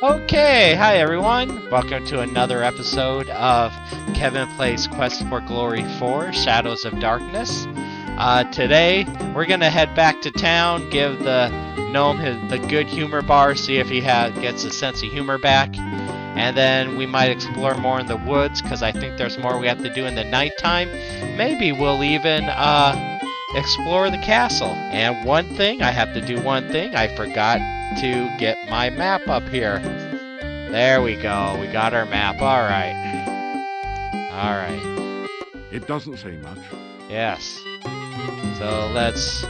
Okay, hi everyone. Welcome to another episode of Kevin Plays Quest for Glory 4 Shadows of Darkness. Today, we're going to head back to town, give the gnome the good humor bar, see if he gets a sense of humor back. And then we might explore more in the woods, because I think there's more we have to do in the nighttime. Maybe we'll even explore the castle. And I have to do one thing. I forgot to get my map up here. There we go. We got our map. All right. All right. It doesn't say much. Yes. So let's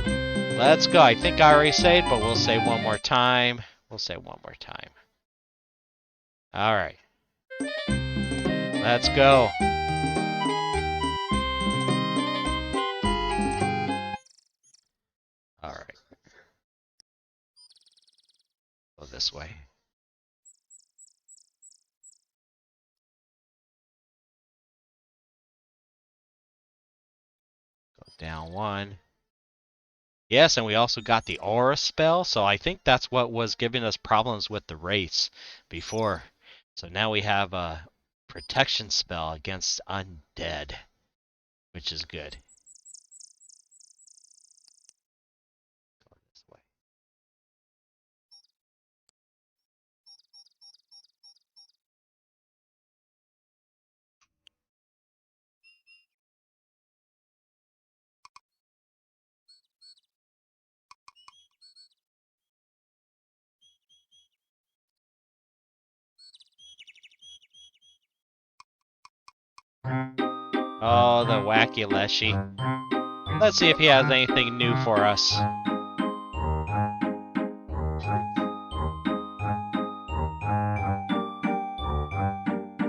go. I think I already saved, but we'll save one more time. We'll save one more time. All right. Let's go. All right. Go this way. Go down one. Yes, and we also got the aura spell, so I think that's what was giving us problems with the race before. So now we have a protection spell against undead, which is good. Go this way. Oh, the wacky Leshy. Let's see if he has anything new for us.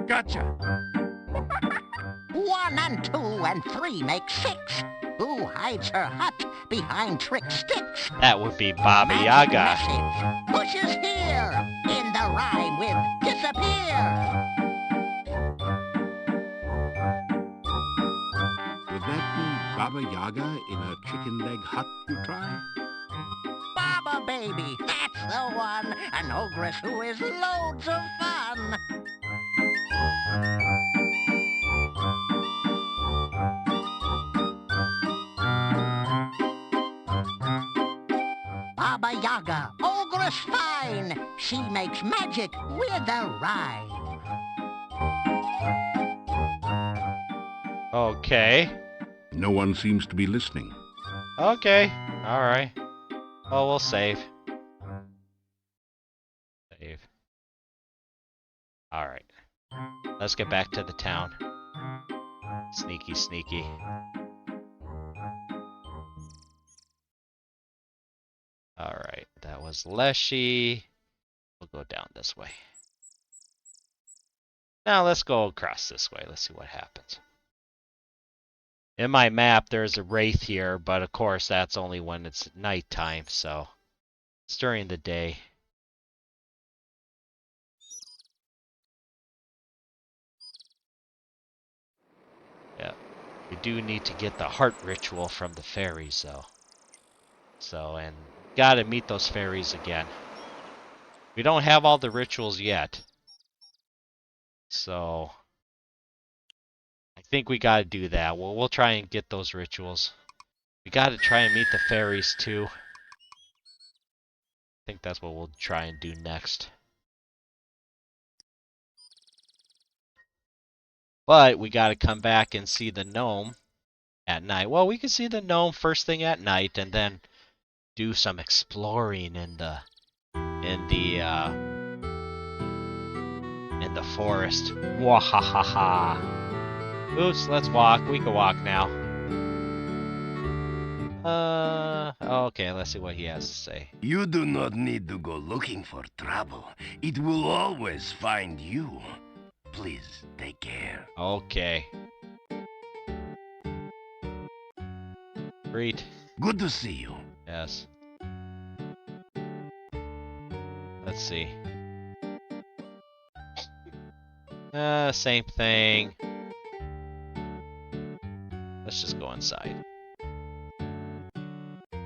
Gotcha! 1 and 2 and 3 make 6. Who hides her hut behind trick sticks? That would be Baba Magic Yaga. message. Bushes here. In the rhyme with disappear. Would that be Baba Yaga in a chicken leg hut you try? Baba baby, that's the one. An ogress who is loads of fun. Baba Yaga, ogress fine. She makes magic with a rhyme. Okay. No one seems to be listening. Okay. Alright. Well, we'll save. Save. Alright. Let's get back to the town. Sneaky, sneaky. Alright, that was Leshy. We'll go down this way. Now let's go across this way. Let's see what happens. In my map, there's a wraith here, but of course that's only when it's nighttime, so it's during the day. Yeah, we do need to get the heart ritual from the fairies, though. So, and gotta meet those fairies again. We don't have all the rituals yet, so I think we gotta do that. Well, we'll try and get those rituals. We gotta try and meet the fairies too. I think that's what we'll try and do next. But we gotta come back and see the gnome at night. Well, we can see the gnome first thing at night and then do some exploring in the forest. Wahahaha. Oops, let's walk. We can walk now. Okay, let's see what he has to say. You do not need to go looking for trouble. It will always find you. Please take care. Okay. Great. Good to see you. Yes. Let's see. Same thing. Let's just go inside.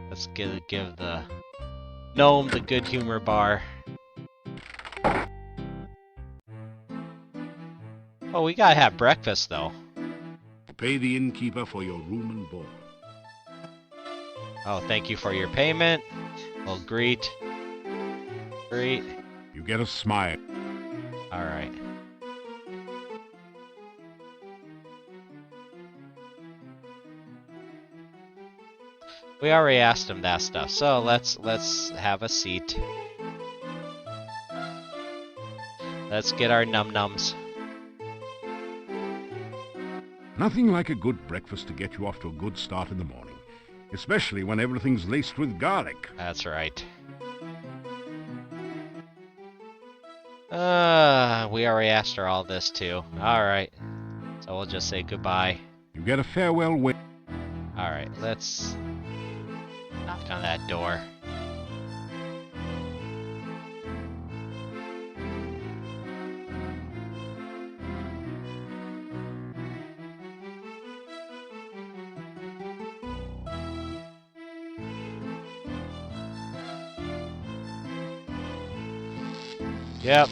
Let's give the gnome the good humor bar. Oh, we gotta have breakfast, though. Pay the innkeeper for your room and board. Oh, thank you for your payment. We'll greet. Greet. You get a smile. Alright. We already asked him that stuff, so let's have a seat. Let's get our num-nums. Nothing like a good breakfast to get you off to a good start in the morning. Especially when everything's laced with garlic. That's right. We already asked her all this too. Alright. So we'll just say goodbye. You get a farewell wave. Alright, let's knock on that door. Yep.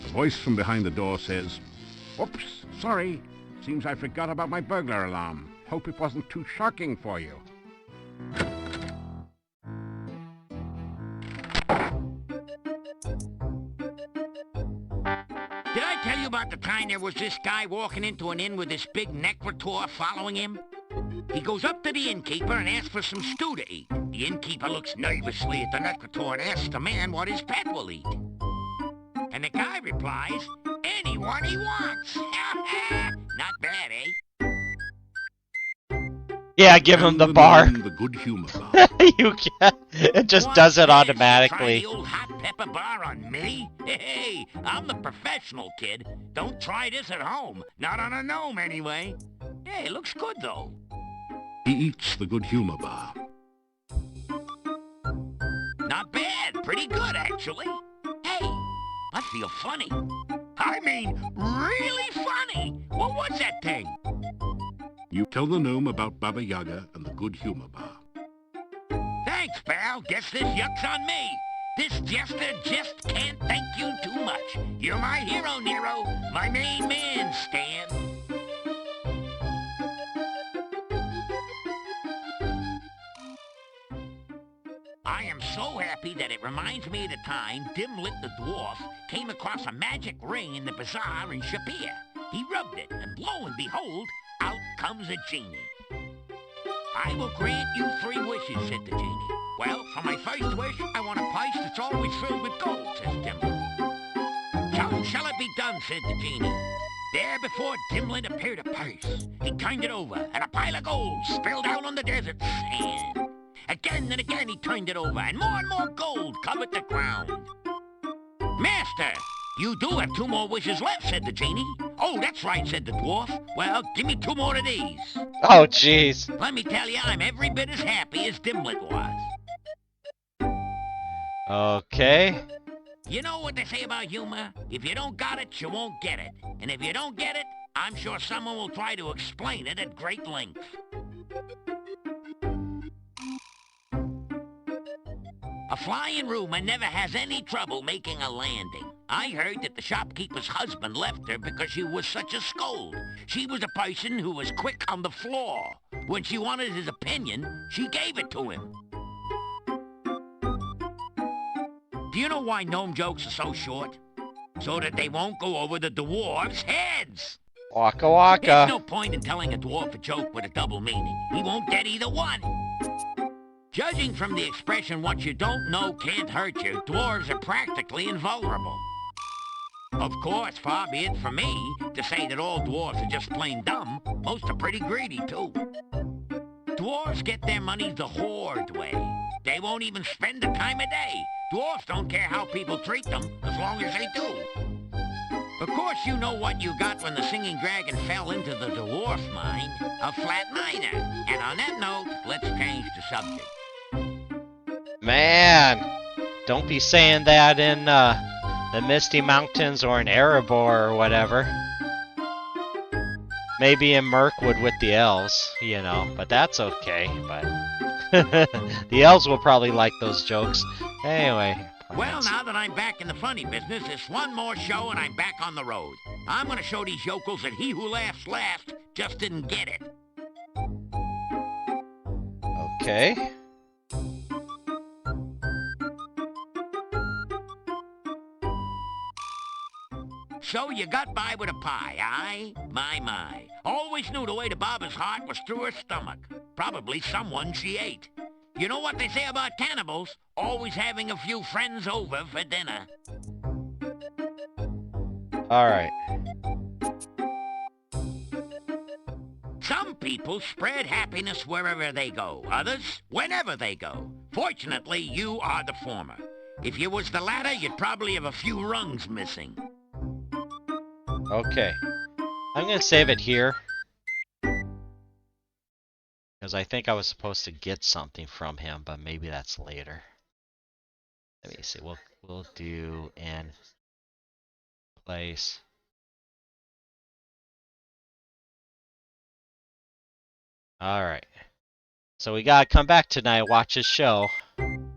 A voice from behind the door says, "Oops, sorry. Seems I forgot about my burglar alarm. Hope it wasn't too shocking for you." Did I tell you about the time there was this guy walking into an inn with this big necrotor following him? He goes up to the innkeeper and asks for some stew to eat. The innkeeper looks nervously at the necrotor and asks the man what his pet will eat. And the guy replies, anyone he wants. Not bad, eh? Yeah, give him the And bar. Gnome, the good humor bar. You can. It just What? does it Yes, automatically. Try the old hot pepper bar on me? Hey, I'm the professional, kid. Don't try this at home. Not on a gnome, anyway. Hey, it looks good, though. He eats the good humor bar. Not bad. Pretty good, actually. Hey, I feel funny. I mean, really funny. What was that thing? You tell the gnome about Baba Yaga and the good humor bar. Thanks, pal. Guess this yuck's on me. This jester just can't thank you too much. You're my hero, Nero. My main man, Stan. I am so happy that it reminds me of the time Dimlit the dwarf came across a magic ring in the bazaar in Shapir. He rubbed it, and lo and behold, out comes a genie. I will grant you 3 wishes, said the genie. Well, for my first wish, I want a purse that's always filled with gold, says Dimlit. So shall it be done, said the genie. There before Dimlit appeared a purse. He turned it over, and a pile of gold spilled out on the desert sand. Again and again he turned it over, and more gold covered the ground. Master, you do have 2 more wishes left, said the genie. Oh, that's right, said the dwarf. Well, give me 2 more of these. Oh, jeez. Let me tell you, I'm every bit as happy as Dimlit was. Okay. You know what they say about humor? If you don't got it, you won't get it. And if you don't get it, I'm sure someone will try to explain it at great length. A flying rumor never has any trouble making a landing. I heard that the shopkeeper's husband left her because she was such a scold. She was a person who was quick on the floor. When she wanted his opinion, she gave it to him. Do you know why gnome jokes are so short? So that they won't go over the dwarves' heads. Waka There's waka. no point in telling a dwarf a joke with a double meaning. He won't get either one. Judging from the expression, what you don't know can't hurt you, dwarves are practically invulnerable. Of course, far be it from me to say that all dwarves are just plain dumb. Most are pretty greedy, too. Dwarves get their money the horde way. They won't even spend the time of day. Dwarves don't care how people treat them, as long as they do. Of course, you know what you got when the singing dragon fell into the dwarf mine. A flat niner. And on that note, let's change the subject. Man, don't be saying that in the Misty Mountains or in Erebor or whatever. Maybe in Mirkwood with the elves, you know, but that's okay. But the elves will probably like those jokes. Anyway. Well, now that I'm back in the funny business, it's one more show and I'm back on the road. I'm gonna show these yokels that he who laughs last just didn't get it. Okay. So you got by with a pie, aye? My. Always knew the way to Baba's heart was through her stomach. Probably someone she ate. You know what they say about cannibals? Always having a few friends over for dinner. Alright. Some people spread happiness wherever they go. Others, whenever they go. Fortunately, you are the former. If you was the latter, you'd probably have a few rungs missing. Okay. I'm gonna save it here. Because I think I was supposed to get something from him, but maybe that's later. Let me see. We'll do in place. Alright. So we gotta come back tonight, watch his show. And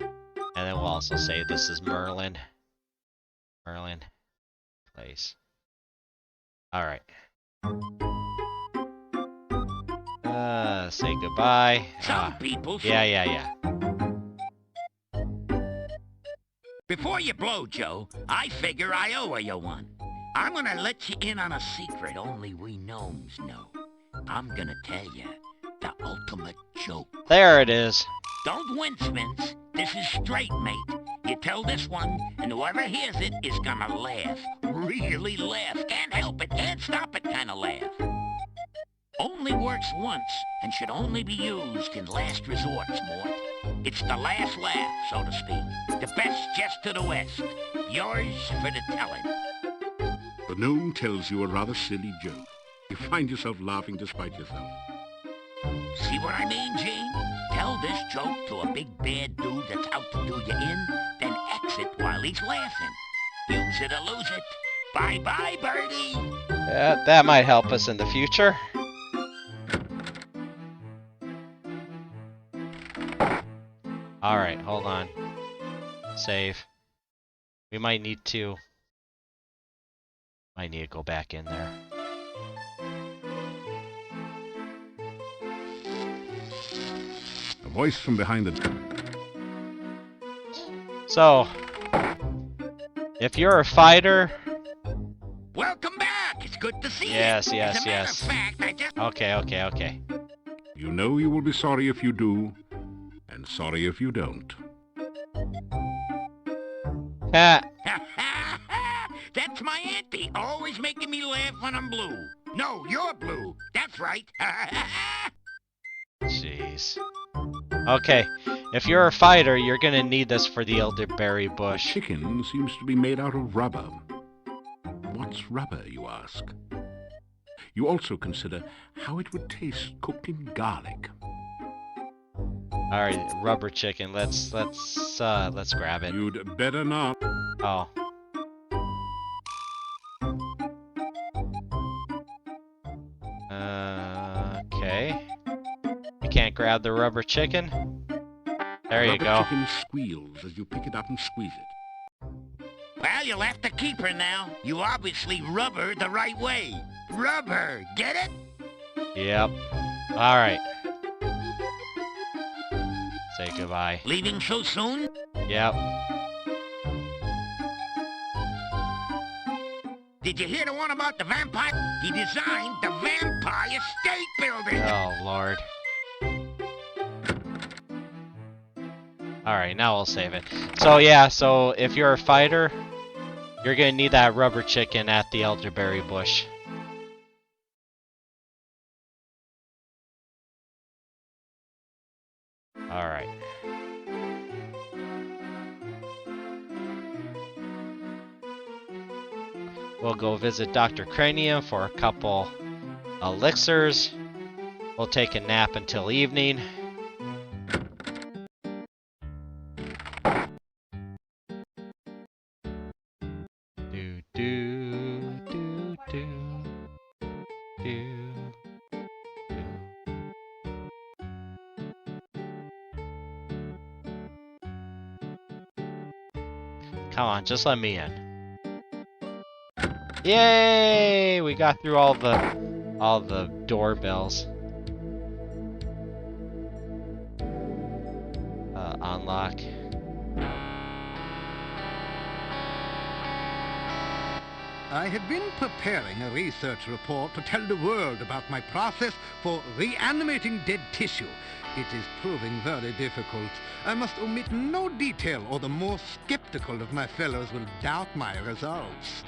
then we'll also say this is Merlin. Merlin. Place. Alright. Say goodbye. Some people... Yeah. Before you blow, Joe, I figure I owe you one. I'm gonna let you in on a secret only we gnomes know. I'm gonna tell you the ultimate joke. There it is. Don't wince, Vince. This is straight, mate. You tell this one, and whoever hears it is gonna laugh. Really laugh. Can't help it, can't stop it kind of laugh. Only works once, and should only be used in last resorts, Mort. It's the last laugh, so to speak. The best jest to the west. Yours for the telling. The gnome tells you a rather silly joke. You find yourself laughing despite yourself. See what I mean, Gene? Tell this joke to a big bad dude that's out to do you in, then exit while he's laughing. Use it or lose it. Bye-bye, birdie. Yeah, that might help us in the future. Alright, hold on. Save. We might need to go back in there. A voice from behind the... So, if you're a fighter... Welcome back! It's good to see you! Yes. As a matter of fact, I just... Okay. You know you will be sorry if you do, and sorry if you don't. Ha! That's my auntie, always making me laugh when I'm blue. No, you're blue. That's right. Jeez. Okay, if you're a fighter, you're gonna need this for the elderberry The bush. chicken seems to be made out of rubber. What's rubber, you ask? You also consider how it would taste cooked in garlic. Alright, rubber chicken. Let's grab it. You'd better not. Oh. Okay. You can't grab the rubber chicken? There you Rubber go. chicken squeals as you pick it up and squeeze it. Well, you'll have to keep her now. You obviously rub her the right way. Rubber, get it? Yep. Alright. Say goodbye. Leaving so soon? Yep. Did you hear the one about the vampire? He designed the Vampire State Building. Oh, Lord. Alright, now we'll save it. So, yeah, so if you're a fighter, you're gonna need that rubber chicken at the elderberry bush. Alright. We'll go visit Dr. Cranium for a couple elixirs. We'll take a nap until evening. Do do do do do. Come on, just let me in. Yay! We got through all the doorbells. Unlock. I have been preparing a research report to tell the world about my process for reanimating dead tissue. It is proving very difficult. I must omit no detail, or the more skeptical of my fellows will doubt my results.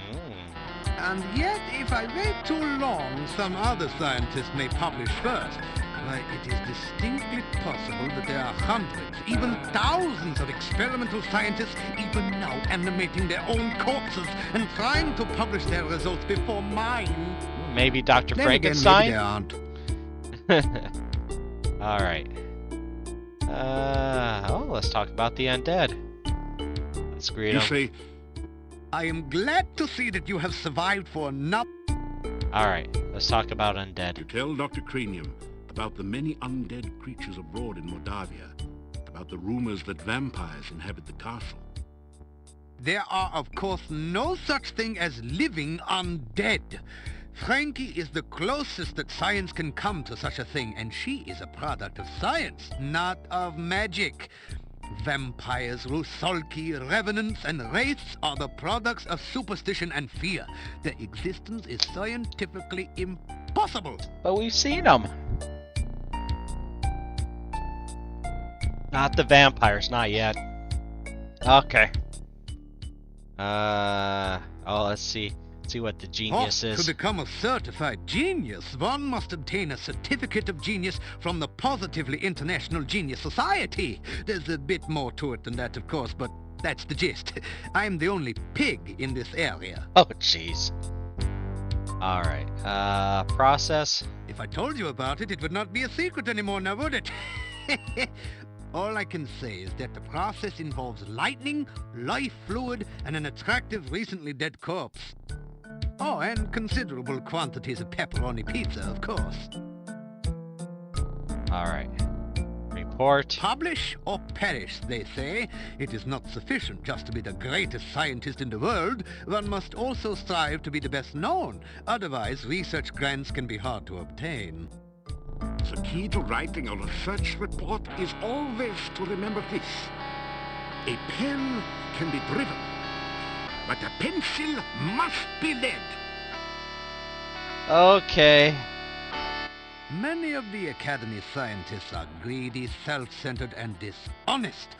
And yet, if I wait too long, some other scientists may publish first. Why, it is distinctly possible that there are hundreds, even thousands of experimental scientists even now animating their own corpses and trying to publish their results before mine. Maybe Dr. Then again, Frankenstein? maybe there aren't. Alright. Let's talk about the undead. Let's greet You them. say, I am glad to see that you have survived for another. Alright, let's talk about you undead. tell Dr. Cranium about the many undead creatures abroad in Moldavia, about the rumors that vampires inhabit the castle. There are, of course, no such thing as living undead. Frankie is the closest that science can come to such a thing, and she is a product of science, not of magic. Vampires, rusalki, revenants, and wraiths are the products of superstition and fear. Their existence is scientifically impossible. But we've seen them. Not the vampires, not yet. Okay. Let's see. See what the genius To is. become a certified genius, one must obtain a certificate of genius from the Positively International Genius Society. There's a bit more to it than that, of course, but that's the gist. I'm the only pig in this area. Oh, jeez. Alright, process. If I told you about it, it would not be a secret anymore now, would it? All I can say is that the process involves lightning, life fluid, and an attractive, recently dead corpse. Oh, and considerable quantities of pepperoni pizza, of course. Alright. Report. Publish or perish, they say. It is not sufficient just to be the greatest scientist in the world. One must also strive to be the best known. Otherwise, research grants can be hard to obtain. The key to writing a research report is always to remember this. A pen can be driven, but a pencil must be led. Okay. Many of the Academy scientists are greedy, self-centered, and dishonest.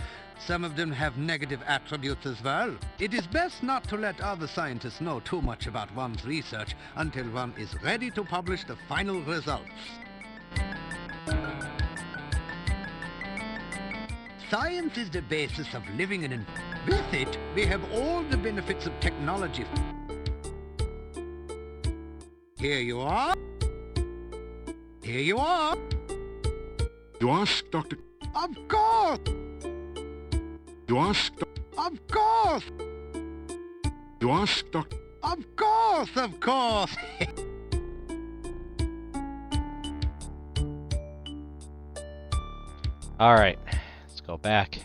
Some of them have negative attributes as well. It is best not to let other scientists know too much about one's research until one is ready to publish the final results. Science is the basis of living, and with it, we have all the benefits of technology. Here you are. Here you are. You ask Dr. Of course. You ask Of course. You ask Dr. Of course. Of course. Alright. Let's go back.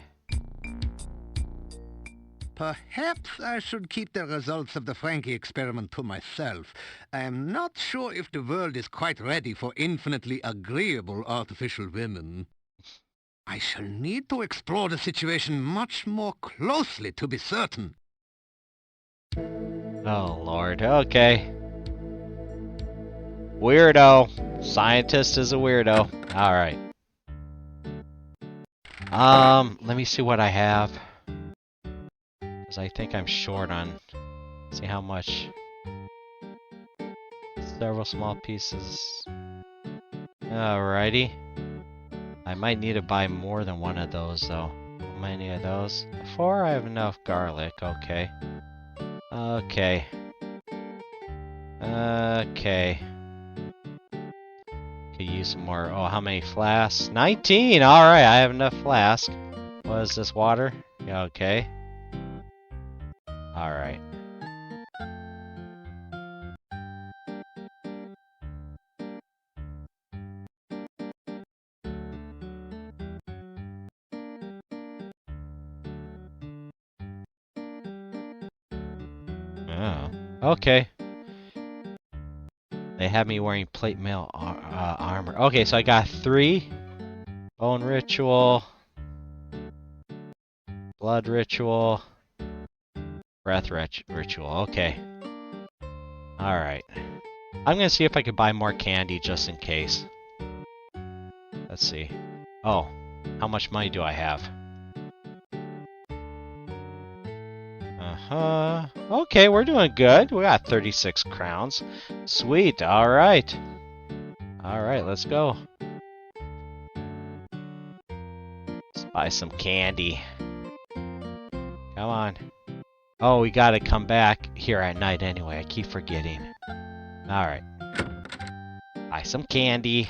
Perhaps I should keep the results of the Frankie experiment to myself. I am not sure if the world is quite ready for infinitely agreeable artificial women. I shall need to explore the situation much more closely to be certain. Oh, Lord. Okay. Weirdo. Scientist is a weirdo. Alright. Let me see what I have. Because I think I'm short on... See how much. Several small pieces. Alrighty. I might need to buy more than one of those, though. How many of those? 4, I have enough garlic. Okay. Okay. Okay. Could use some more. Oh, how many flasks? 19! Alright, I have enough flasks. What is this, water? Yeah, okay. Alright. Oh, okay. They have me wearing plate mail armor. Okay, so I got 3. Bone ritual. Blood ritual. Breath ritual. Okay. Alright. I'm gonna see if I can buy more candy just in case. Let's see. Oh, how much money do I have? Uh-huh. Okay, we're doing good. We got 36 crowns. Sweet. Alright. Alright, let's go. Let's buy some candy. Come on. Oh, we gotta come back here at night anyway. I keep forgetting. Alright. Buy some candy.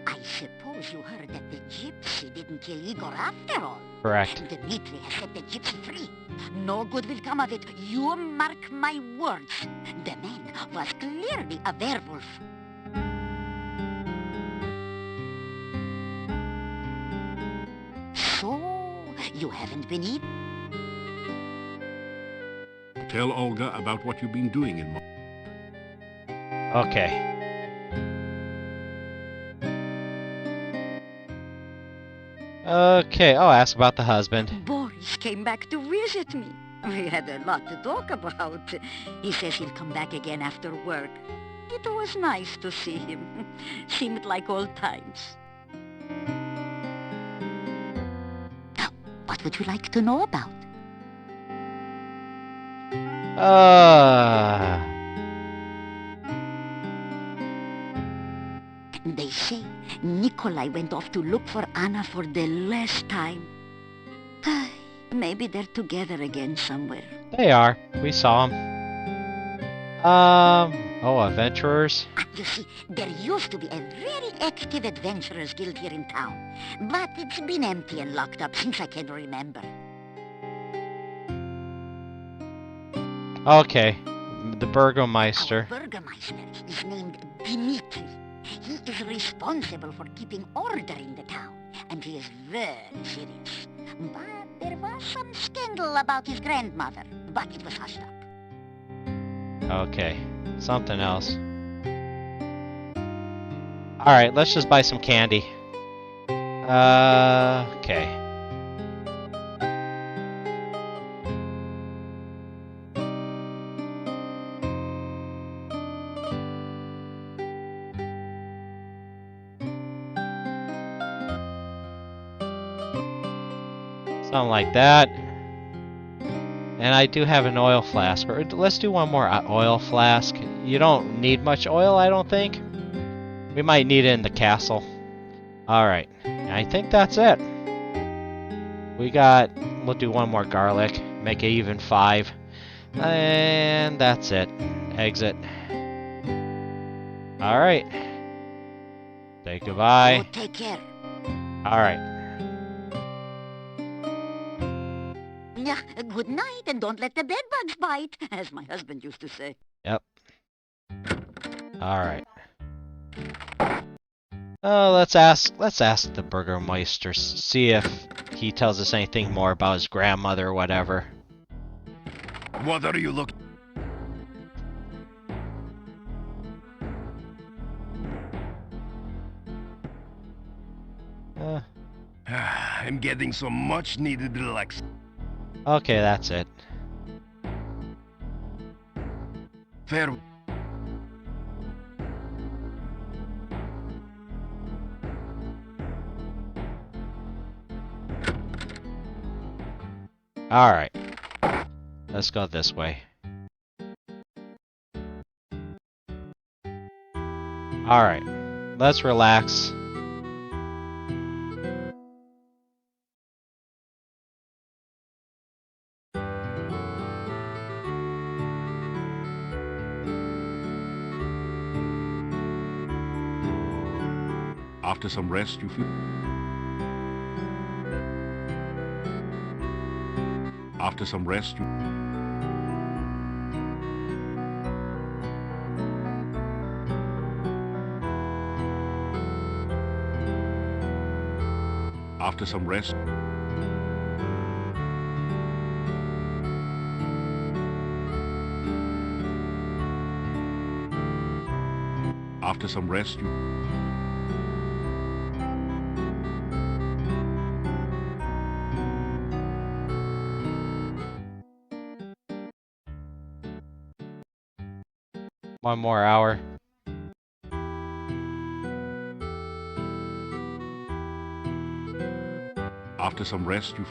I suppose you heard that the gypsy didn't kill Igor after all. Correct. Dmitri has set the gypsy free. No good will come of it. You mark my words. The man was clearly a werewolf. So, you haven't been eating? Tell Olga about what you've been doing in Okay. Okay, I'll ask about the husband. Boris came back to visit me. We had a lot to talk about. He says he'll come back again after work. It was nice to see him. Seemed like old times. Now, what would you like to know about? They say Nikolai went off to look for Anna for the last time. Maybe they're together again somewhere. They are. We saw them. Oh, adventurers. You see, there used to be a very active adventurers guild here in town. But it's been empty and locked up since I can remember. Okay. The Burgomeister. Our Burgermeister is named Dmitri. He is responsible for keeping order in the town, and he is very serious. But there was some scandal about his grandmother, but it was hushed up. Okay. Something else. Alright, let's just buy some candy. Okay. Something like that. And I do have an oil flask. Or let's do one more oil flask. You don't need much oil, I don't think. We might need it in the castle. Alright. I think that's it. We'll do one more garlic. Make it even 5. And that's it. Exit. Alright. Say goodbye. Oh, take care. Alright. Yeah, good night, and don't let the bedbugs bite, as my husband used to say. Yep. Alright. Let's ask the Burgermeister, see if he tells us anything more about his grandmother or whatever. What are you looking? I'm getting some much needed relax. Okay, that's it. Fair. Alright. Let's go this way. Alright. Let's relax. After some rest, you feel... After some rest, you... After some rest... After some rest, you... One more hour. After some rest, you...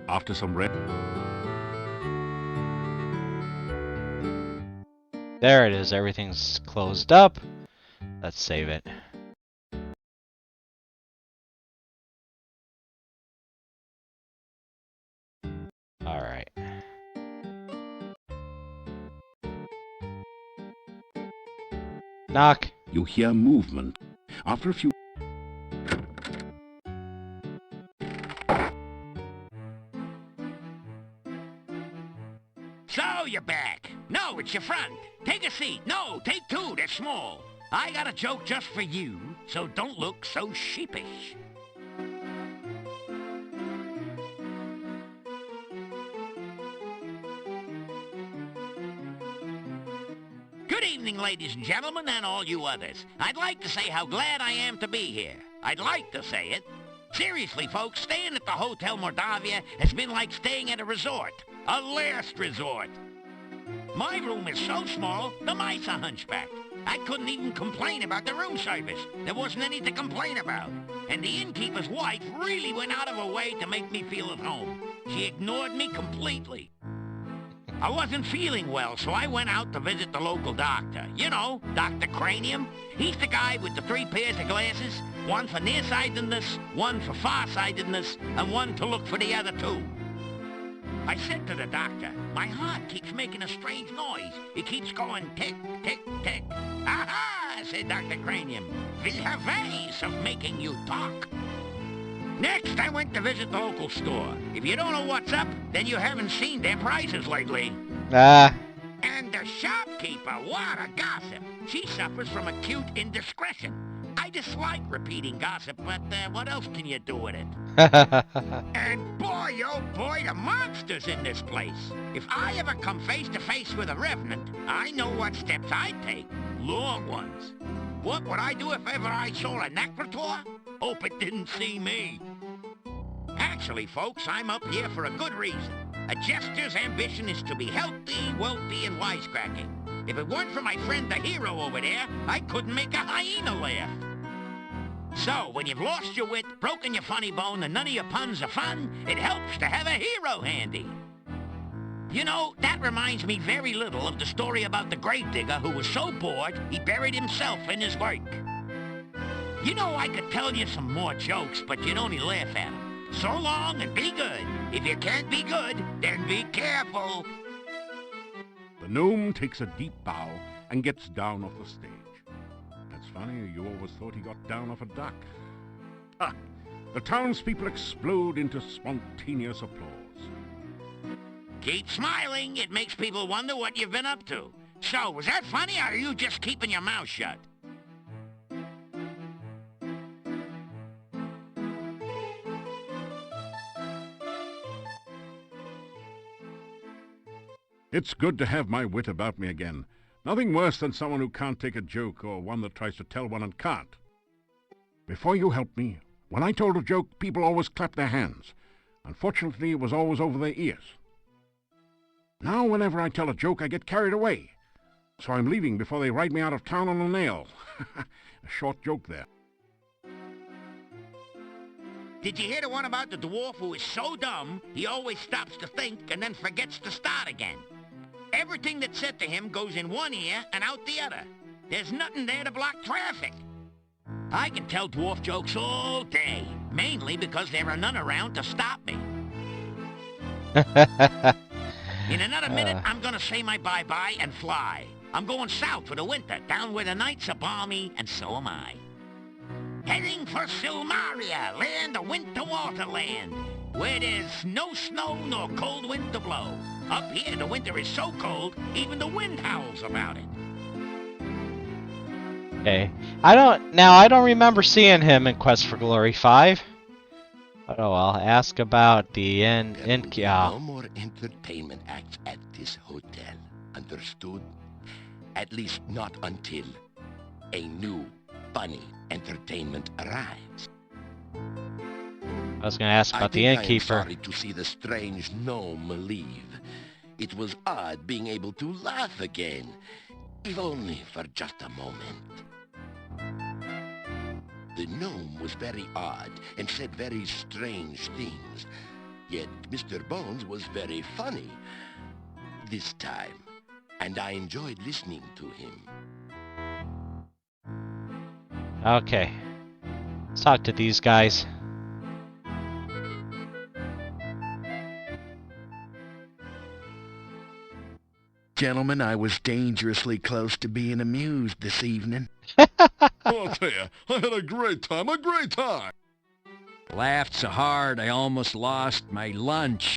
After some rest... There it is. Everything's closed up. Let's save it. Alright. Knock. You hear movement. After a few... So you're back. No, it's your front. Take a seat. No, take two. They're small. I got a joke just for you, so don't look so sheepish. Good evening, ladies and gentlemen, and all you others. I'd like to say how glad I am to be here. I'd like to say it. Seriously, folks, staying at the Hotel Mordavia has been like staying at a resort. A last resort. My room is so small, the mice are hunchbacked. I couldn't even complain about the room service. There wasn't any to complain about. And the innkeeper's wife really went out of her way to make me feel at home. She ignored me completely. I wasn't feeling well, so I went out to visit the local doctor. You know, Dr. Cranium. He's the guy with the 3 pairs of glasses. One for nearsightedness, one for farsightedness, and one to look for the other 2. I said to the doctor, my heart keeps making a strange noise. It keeps going tick, tick, tick. Aha, said Dr. Cranium. We have ways of making you talk. Next, I went to visit the local store. If you don't know what's up, then you haven't seen their prices lately. Ah. And the shopkeeper, what a gossip. She suffers from acute indiscretion. I dislike repeating gossip, but what else can you do with it? And boy, oh boy, the monsters in this place. If I ever come face to face with a revenant, I know what steps I'd take. Long ones. What would I do if ever I saw a necrotor? Hope it didn't see me. Actually, folks, I'm up here for a good reason. A jester's ambition is to be healthy, wealthy, and wisecracking. If it weren't for my friend the hero over there, I couldn't make a hyena laugh. So, when you've lost your wit, broken your funny bone, and none of your puns are fun, it helps to have a hero handy. You know, that reminds me very little of the story about the gravedigger who was so bored he buried himself in his work. You know, I could tell you some more jokes, but you'd only laugh at them. So long and be good. If you can't be good, then be careful. The gnome takes a deep bow and gets down off the stage. That's funny, you always thought he got down off a duck. Ha! The townspeople explode into spontaneous applause. Keep smiling. It makes people wonder what you've been up to. So, was that funny, or are you just keeping your mouth shut? It's good to have my wit about me again. Nothing worse than someone who can't take a joke or one that tries to tell one and can't. Before you helped me, when I told a joke, people always clapped their hands. Unfortunately, it was always over their ears. Now, whenever I tell a joke, I get carried away. So I'm leaving before they write me out of town on a nail. A short joke there. Did you hear the one about the dwarf who is so dumb, he always stops to think and then forgets to start again? Everything that's said to him goes in one ear and out the other. There's nothing there to block traffic. I can tell dwarf jokes all day, mainly because there are none around to stop me. In another minute, I'm gonna say my bye-bye and fly. I'm going south for the winter, down where the nights are balmy, and so am I. Heading for Silmaria, land of winter waterland. where there's no snow nor cold wind to blow. Up here, the winter is so cold, even the wind howls about it. Okay. I don't remember seeing him in Quest for Glory 5. Oh well, ask about the There will be yeah. no more entertainment acts at this hotel. Understood? At least not until a new, funny entertainment arrives. I was gonna ask I about the think I am innkeeper. sorry to see the strange gnome leave. It was odd being able to laugh again, if only for just a moment. The gnome was very odd and said very strange things. Yet Mr. Bones was very funny this time, and I enjoyed listening to him. Okay. Let's talk to these guys. Gentlemen, I was dangerously close to being amused this evening. I'll tell you, I had a great time, a great time! Laughed so hard I almost lost my lunch.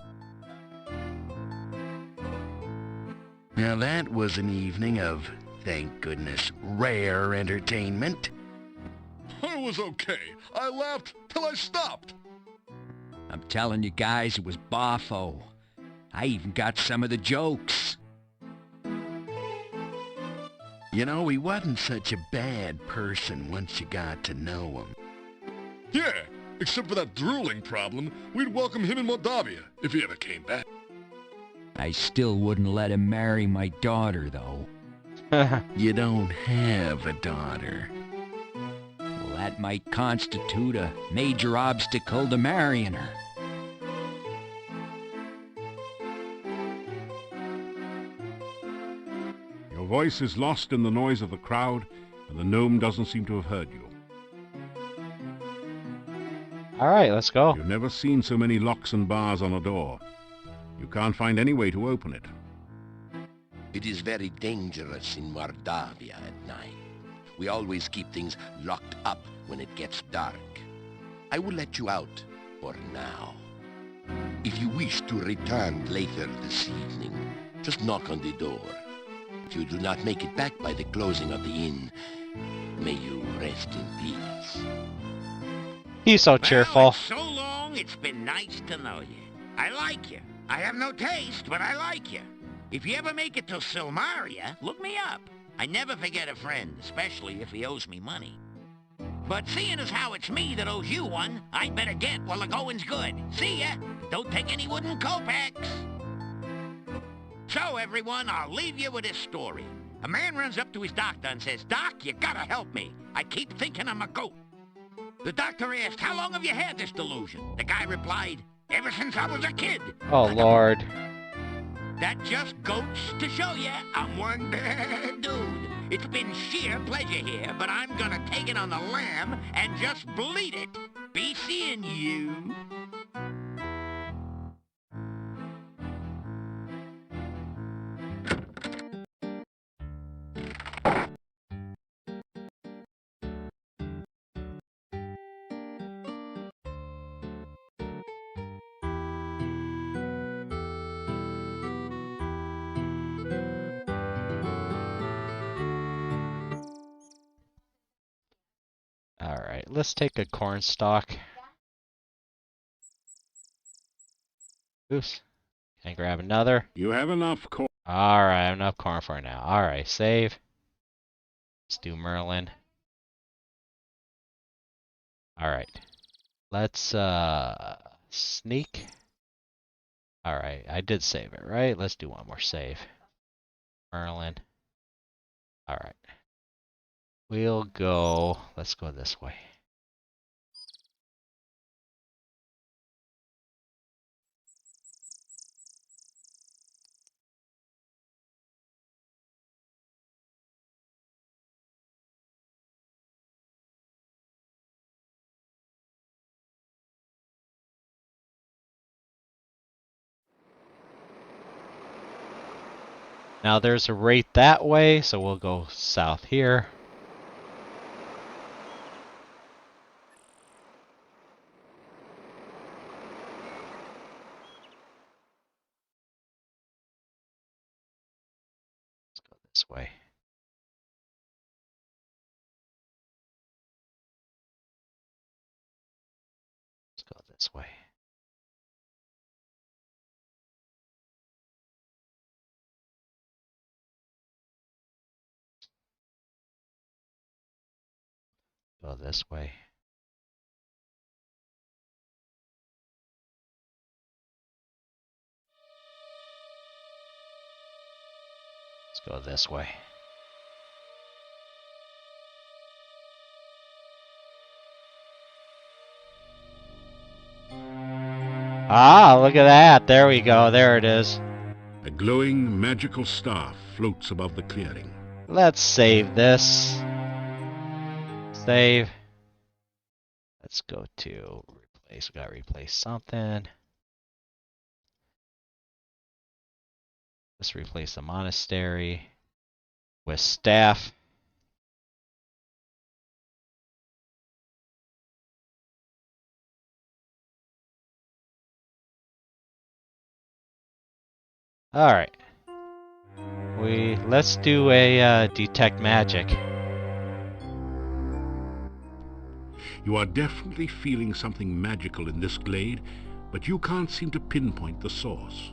Now that was an evening of, thank goodness, rare entertainment. I was okay. I laughed till I stopped. I'm telling you guys, it was boffo. I even got some of the jokes. You know, he wasn't such a bad person once you got to know him. Yeah, except for that drooling problem, we'd welcome him in Moldavia if he ever came back. I still wouldn't let him marry my daughter, though. You don't have a daughter. Well, that might constitute a major obstacle to marrying her. Your voice is lost in the noise of the crowd, and the gnome doesn't seem to have heard you. Alright, let's go. You've never seen so many locks and bars on a door. You can't find any way to open it. It is very dangerous in Mordavia at night. We always keep things locked up when it gets dark. I will let you out for now. If you wish to return later this evening, just knock on the door. If you do not make it back by the closing of the inn, may you rest in peace. He's so Well, cheerful. it's so long, it's been nice to know you. I like you. I have no taste, but I like you. If you ever make it to Silmaria, look me up. I never forget a friend, especially if he owes me money. But seeing as how it's me that owes you one, I'd better get while the going's good. See ya! Don't take any wooden kopecks! So, everyone, I'll leave you with this story. A man runs up to his doctor and says, "Doc, you gotta help me. I keep thinking I'm a goat." The doctor asked, "How long have you had this delusion?" The guy replied, "Ever since I was a kid." Oh Lord. That just goes to show you I'm one bad dude. It's been sheer pleasure here, but I'm gonna take it on the lam and just bleed it. Be seeing you. Alright, let's take a corn stalk. Oops. Can I grab another? You have enough corn. Alright, I have enough corn for now. Alright, save. Let's do Merlin. Alright. Let's sneak. Alright, I did save it, right? Let's do one more save. Merlin. Alright. Let's go this way. Now there's a rate that way, so we'll go south here. This way. Let's go this way. Go this way. Let's go this way. Ah, look at that. There we go. There it is. A glowing magical staff floats above the clearing. Let's save this. Save. Let's go to replace. We gotta replace something. Let's replace the monastery with staff. All right. Let's do a detect magic. You are definitely feeling something magical in this glade, but you can't seem to pinpoint the source.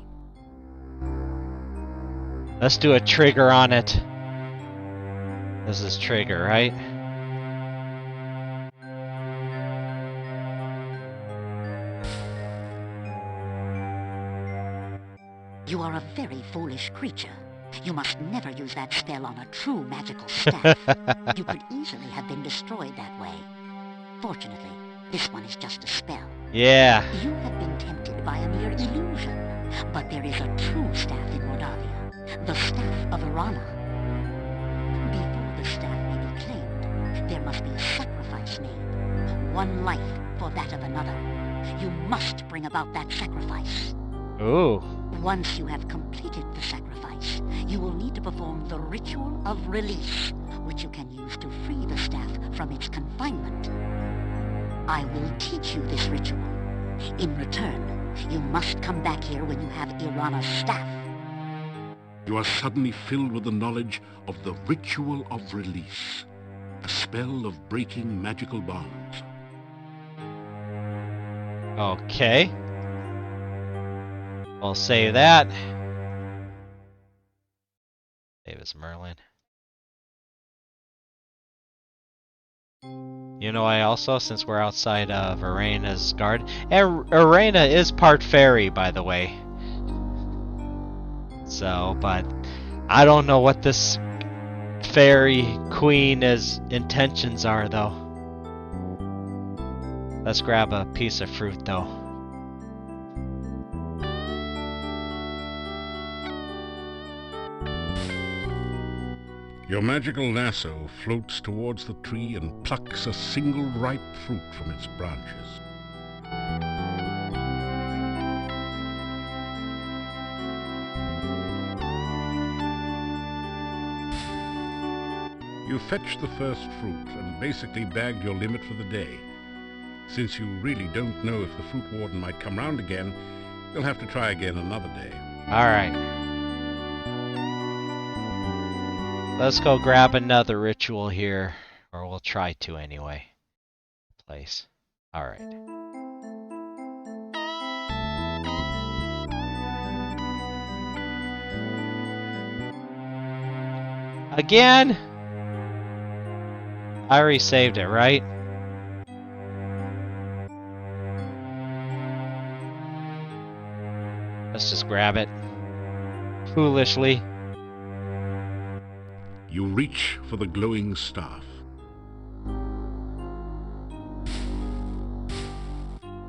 Let's do a trigger on it. This is trigger, right? You are a very foolish creature. You must never use that spell on a true magical staff. You could easily have been destroyed that way. Fortunately, this one is just a spell. Yeah. You have been tempted by a mere illusion, but there is a true staff in Mordavia, the staff of Erana. Before the staff may be claimed, there must be a sacrifice made. One life for that of another. You must bring about that sacrifice. Ooh. Once you have completed the sacrifice, you will need to perform the ritual of release, which you can use to free the staff from its confinement. I will teach you this ritual. In return, you must come back here when you have Erana's staff. You are suddenly filled with the knowledge of the ritual of release, a spell of breaking magical bonds. Okay. We'll save that. Save as Merlin. You know, I also, since we're outside of Erana's guard, and Erana is part fairy, by the way. So, but I don't know what this Faery Queen's intentions are, though. Let's grab a piece of fruit, though. Your magical lasso floats towards the tree and plucks a single ripe fruit from its branches. You fetched the first fruit and basically bagged your limit for the day. Since you really don't know if the fruit warden might come round again, you'll have to try again another day. Alright. Let's go grab another ritual here, or we'll try to anyway. Place. Alright. Again? I already saved it, right? Let's just grab it. Foolishly. You reach for the glowing staff.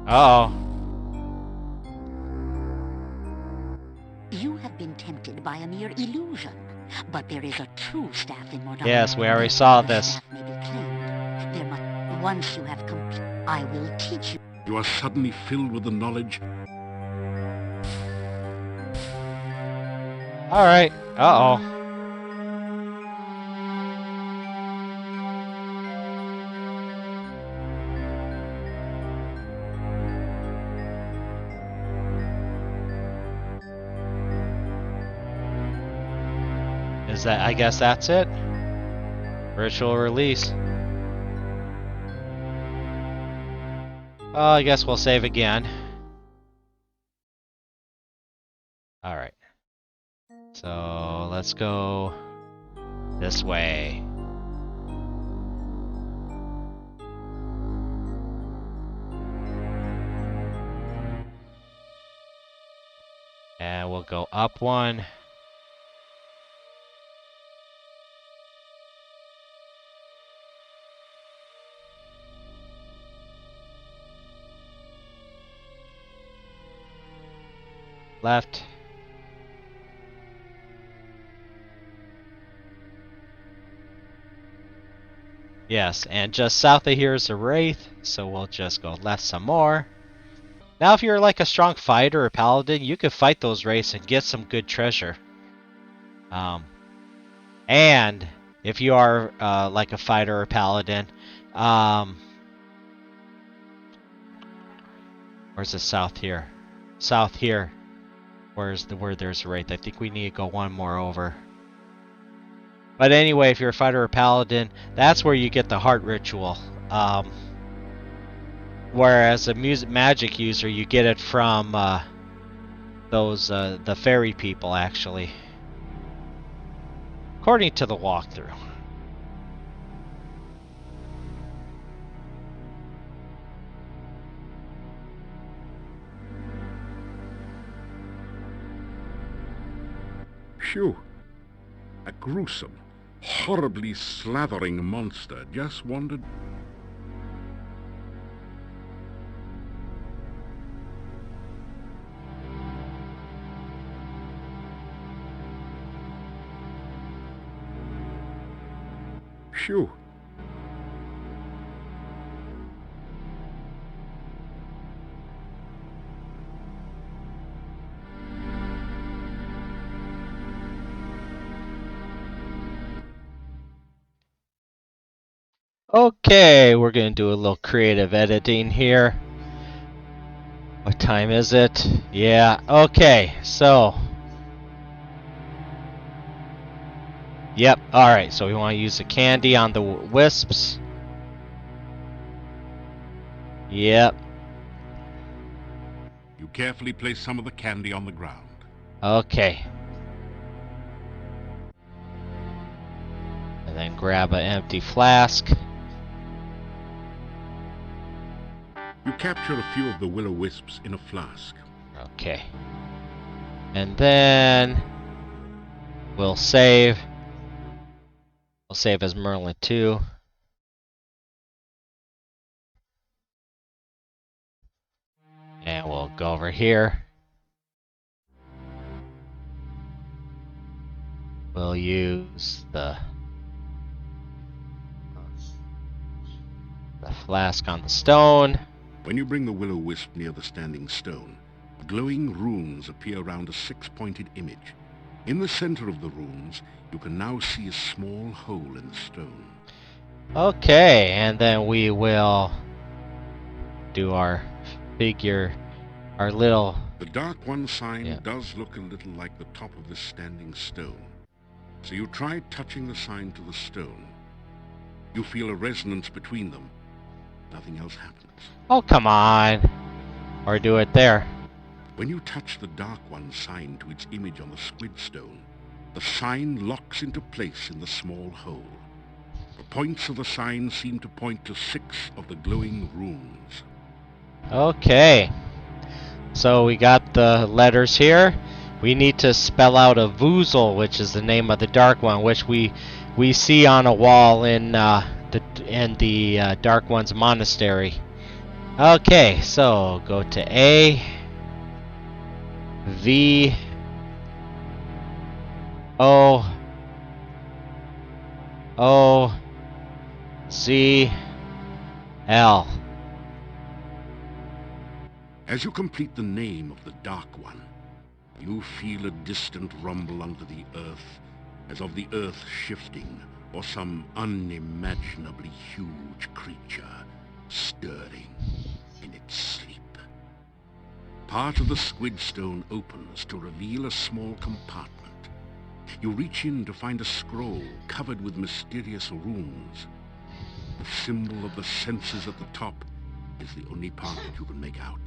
Uh-oh. You have been tempted by a mere illusion, but there is a true staff in Mordavia. Yes, we already saw The this. staff may be claimed. There must, once you have completed, I will teach you. You are suddenly filled with the knowledge. Alright. Uh-oh. Is that? I guess that's it. Ritual release. Oh, I guess we'll save again. Alright. So, let's go this way. And we'll go up one. Left. Yes, and just south of here is a wraith, so we'll just go left some more. Now if you're like a strong fighter or paladin, you could fight those wraiths and get some good treasure. And if you are like a fighter or paladin, where's the south here? South here. Where there's a wraith? I think we need to go one more over. But anyway, if you're a fighter or paladin, that's where you get the heart ritual. Whereas a magic user, you get it from the fairy people, actually. According to the walkthrough. Phew. A gruesome, horribly slathering monster just wandered... Phew. Okay, we're going to do a little creative editing here. What time is it? Yeah, okay, so... Yep, alright, so we want to use the candy on the wisps. Yep. You carefully place some of the candy on the ground. Okay. And then grab an empty flask. You capture a few of the will-o-wisps in a flask. Okay. And then... we'll save. We'll save as Merlin 2. And we'll go over here. We'll use the flask on the stone. When you bring the will-o-wisp near the standing stone, glowing runes appear around a six-pointed image. In the center of the runes, you can now see a small hole in the stone. Okay, and then we will do our figure, our little... The Dark One sign does look a little like the top of this standing stone. So you try touching the sign to the stone. You feel a resonance between them. Nothing else happens. Oh, come on. Or do it there. When you touch the Dark One sign to its image on the squid stone, the sign locks into place in the small hole. The points of the sign seem to point to 6 of the glowing runes. Okay. So we got the letters here. We need to spell out a Vuzel, which is the name of the Dark One, which we see on a wall in the Dark One's monastery. Okay, so go to A, V, O, O, Z, L. As you complete the name of the Dark One, you feel a distant rumble under the earth, as of the earth shifting, or some unimaginably huge creature stirring in its sleep. Part of the squid stone opens to reveal a small compartment. You reach in to find a scroll covered with mysterious runes. The symbol of the senses at the top is the only part that you can make out.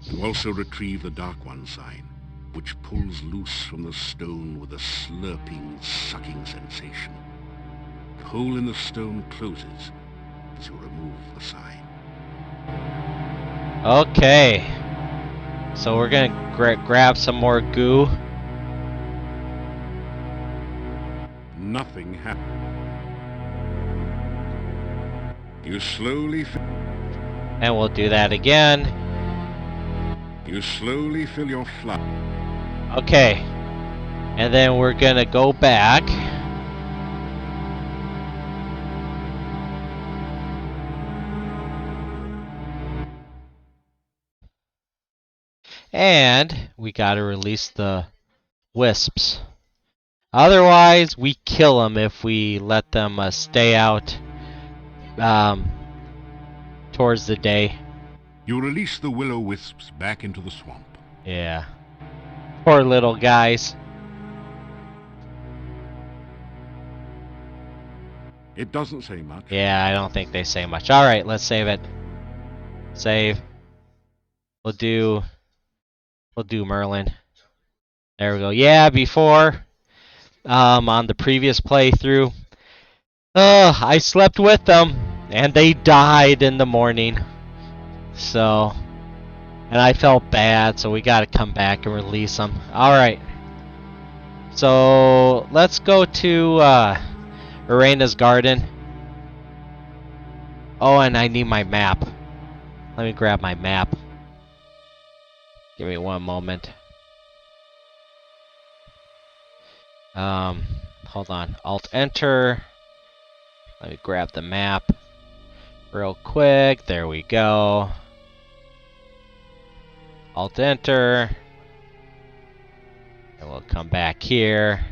You also retrieve the Dark One sign, which pulls loose from the stone with a slurping, sucking sensation. The hole in the stone closes as you remove the sign. Okay. So we're gonna grab some more goo. Nothing happens. You slowly And we'll do that again. You slowly fill your flask. Okay. And then we're gonna go back. And we gotta release the wisps. Otherwise, we kill them if we let them stay out towards the day. You release the will-o-wisps back into the swamp. Yeah. Poor little guys. It doesn't say much. Yeah, I don't think they say much. Alright, let's save it. Save. We'll do Merlin. There we go. Yeah, before, on the previous playthrough, I slept with them, and they died in the morning. So, and I felt bad, so we gotta come back and release them. Alright. So, let's go to, Erana's garden. Oh, and I need my map. Let me grab my map. Give me one moment. Hold on. Alt-Enter. Let me grab the map real quick. There we go. Alt-Enter. And we'll come back here.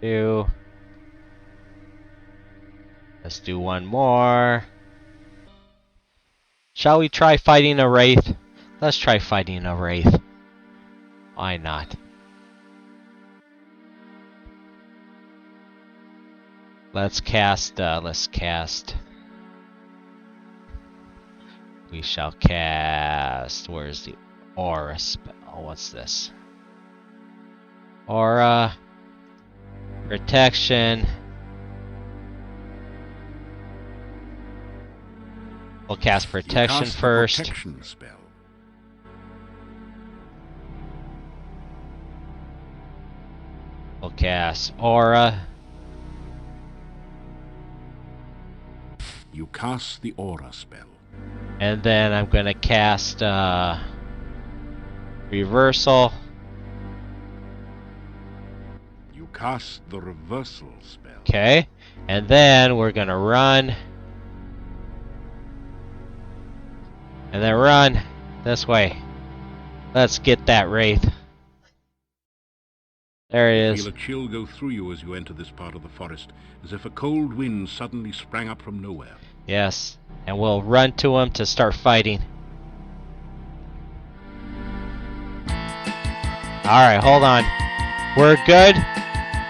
2. Let's do one more. Shall we try fighting a wraith? Let's try fighting a wraith. Why not? Let's cast. We shall cast. Where's the aura spell? What's this? Aura. Protection. We'll cast protection first. Protection spell. We'll cast aura. You cast the aura spell. And then I'm gonna cast reversal. You cast the reversal spell. Okay. And then we're gonna run. And then run this way. Let's get that wraith. There it is. Feel a chill go through you as you enter this part of the forest, as if a cold wind suddenly sprang up from nowhere. Yes. And we'll run to him to start fighting. Alright, hold on. We're good.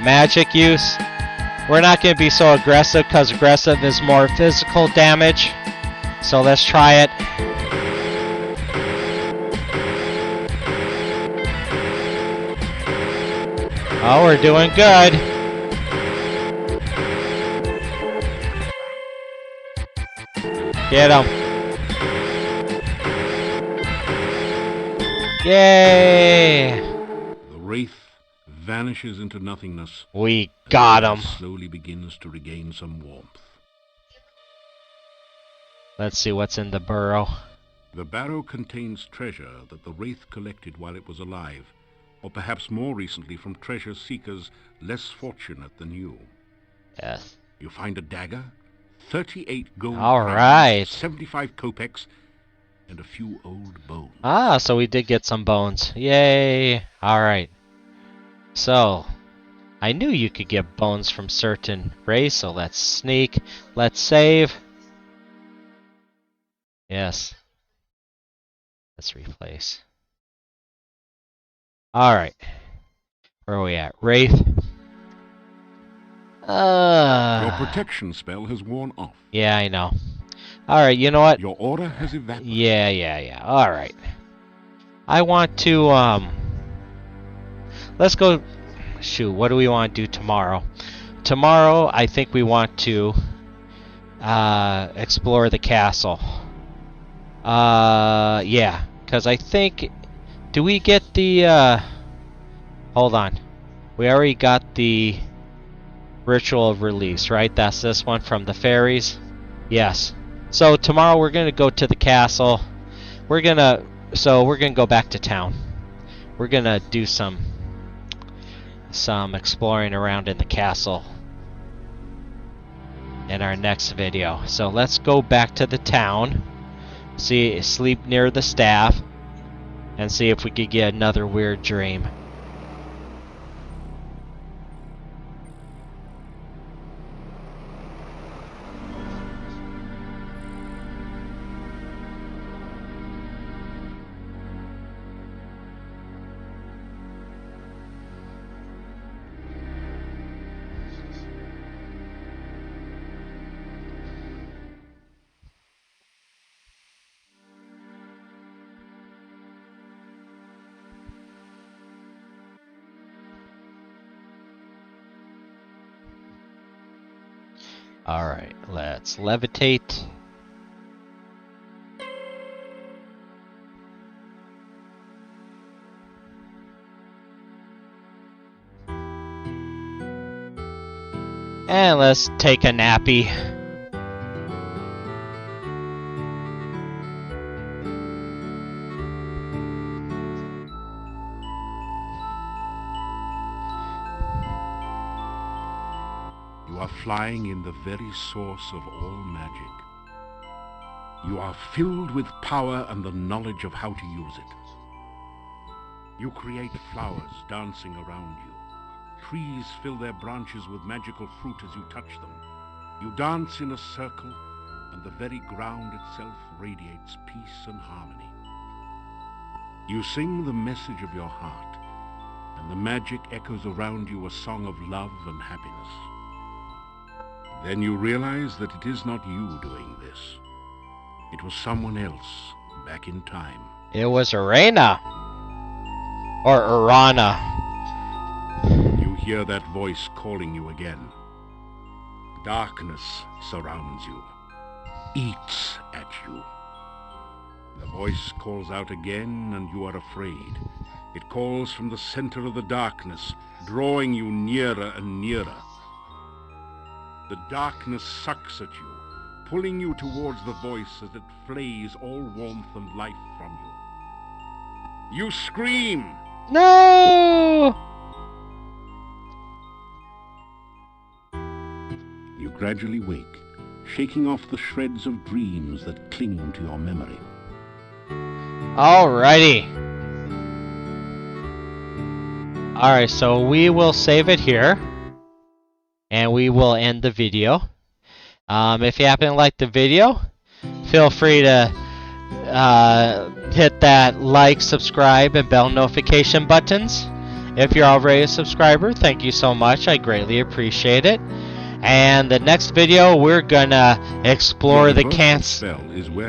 Magic use. We're not going to be so aggressive because aggressive is more physical damage. So let's try it. Oh, we're doing good. Get him. Yay! The wraith vanishes into nothingness. We got and him. Slowly begins to regain some warmth. Let's see what's in the burrow. The barrow contains treasure that the wraith collected while it was alive, or perhaps more recently from treasure seekers less fortunate than you. Yes. You find a dagger, 38 gold All crowns, right. 75 kopecks, and a few old bones. Ah, so we did get some bones. Yay! Alright. So, I knew you could get bones from certain race, so let's sneak. Let's save. Yes. Let's replace. Alright. Where are we at? Wraith? Your protection spell has worn off. Yeah, I know. Alright, you know what? Your aura has evaporated. Yeah. Alright. I want to, let's go... Shoot, what do we want to do tomorrow? Tomorrow, I think we want to, explore the castle. Yeah. Because I think... Do we get the, Hold on. We already got the Ritual of Release, right? That's this one from the fairies? Yes. So tomorrow we're going to go to the castle. We're going to go back to town. We're going to do some exploring around in the castle in our next video. So let's go back to the town. Sleep near the staff. And see if we could get another weird dream. Alright, let's levitate. And let's take a nappy. You are flying in the very source of all magic. You are filled with power and the knowledge of how to use it. You create flowers dancing around you. Trees fill their branches with magical fruit as you touch them. You dance in a circle, and the very ground itself radiates peace and harmony. You sing the message of your heart, and the magic echoes around you a song of love and happiness. Then you realize that it is not you doing this. It was someone else back in time. It was Erana. Or Erana. You hear that voice calling you again. Darkness surrounds you, eats at you. The voice calls out again, and you are afraid. It calls from the center of the darkness, drawing you nearer and nearer. The darkness sucks at you, pulling you towards the voice as it flays all warmth and life from you. You scream! No! You gradually wake, shaking off the shreds of dreams that cling to your memory. Alrighty. Alright, so we will save it here. And we will end the video. If you happen to like the video, feel free to hit that like, subscribe, and bell notification buttons. If you're already a subscriber, thank you so much. I greatly appreciate it. And the next video, we're gonna explore the castle.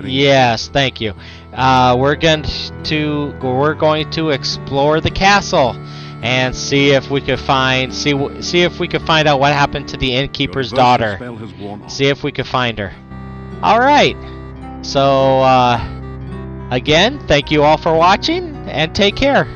Yes, thank you. We're going to explore the castle and see if we could find out what happened to the innkeeper's daughter. See if we could find her. All right. So again, thank you all for watching, and take care.